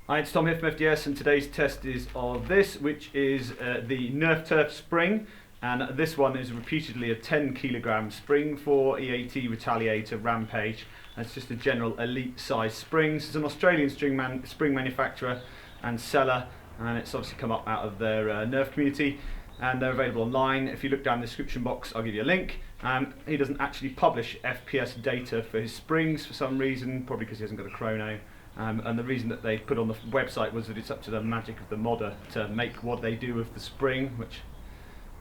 Hi, it's Tom here from FDS, and today's test is of this, which is the NerfTurf spring, and this one is repeatedly a 10 kilogram spring for EAT, Retaliator, Rampage. And it's just a general elite size spring. It's an Australian spring manufacturer and seller, and it's obviously come up out of their Nerf community, and they're available online. If you look down the description box, I'll give you a link. He doesn't actually publish FPS data for his springs for some reason, probably because he hasn't got a chrono. And the reason that they put on the website was that it's up to the magic of the modder to make what they do with the spring, which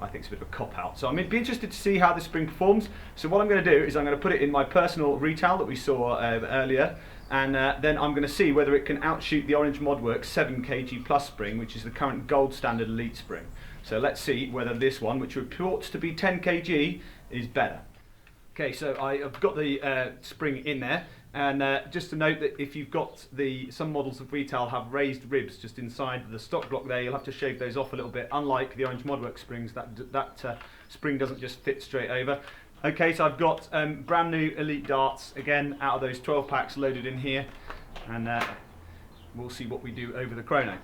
I think is a bit of a cop-out. So I'm be interested to see how this spring performs. So what I'm going to do is I'm going to put it in my personal Retal that we saw earlier, and then I'm going to see whether it can outshoot the Orange Modworks 7 kg plus spring, which is the current gold standard elite spring. So let's see whether this one, which reports to be 10 kg, is better. Okay, so I've got the spring in there, and just to note that if you've got some models of Retal have raised ribs just inside the stock block there, you'll have to shave those off a little bit. Unlike the Orange Modworks springs, that spring doesn't just fit straight over. Okay, so I've got brand new elite darts, again out of those 12 packs loaded in here, and we'll see what we do over the chrono.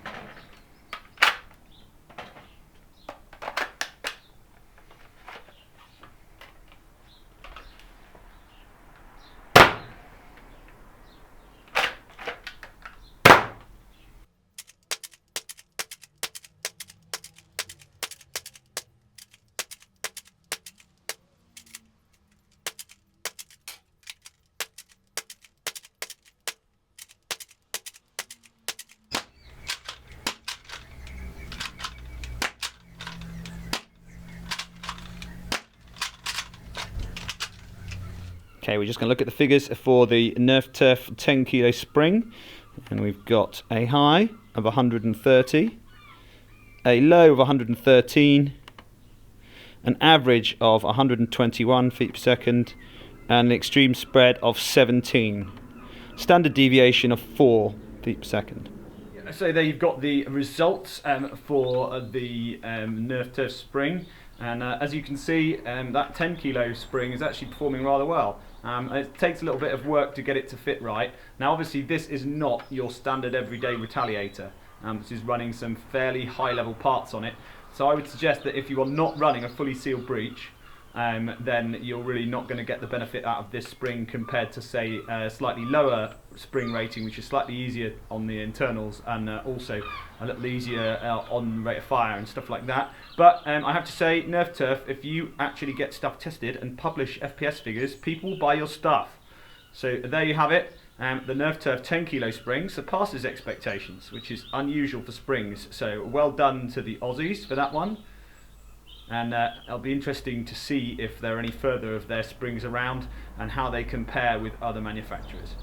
Okay, we're just going to look at the figures for the NerfTurf 10 kilo spring, and we've got a high of 130, a low of 113, an average of 121 feet per second, and an extreme spread of 17, standard deviation of 4 feet per second. So there you've got the results for the NerfTurf spring, and as you can see, that 10 kilo spring is actually performing rather well. It takes a little bit of work to get it to fit right. Now obviously this is not your standard everyday Retaliator. This is running some fairly high level parts on it. So I would suggest that if you are not running a fully sealed breech, then you're really not going to get the benefit out of this spring compared to, say, a slightly lower spring rating, which is slightly easier on the internals and also a little easier on rate of fire and stuff like that. But I have to say, NerfTurf, if you actually get stuff tested and publish FPS figures, people will buy your stuff. So there you have it. The NerfTurf 10 kilo spring surpasses expectations, which is unusual for springs. So well done to the Aussies for that one. And it'll be interesting to see if there are any further of their springs around and how they compare with other manufacturers.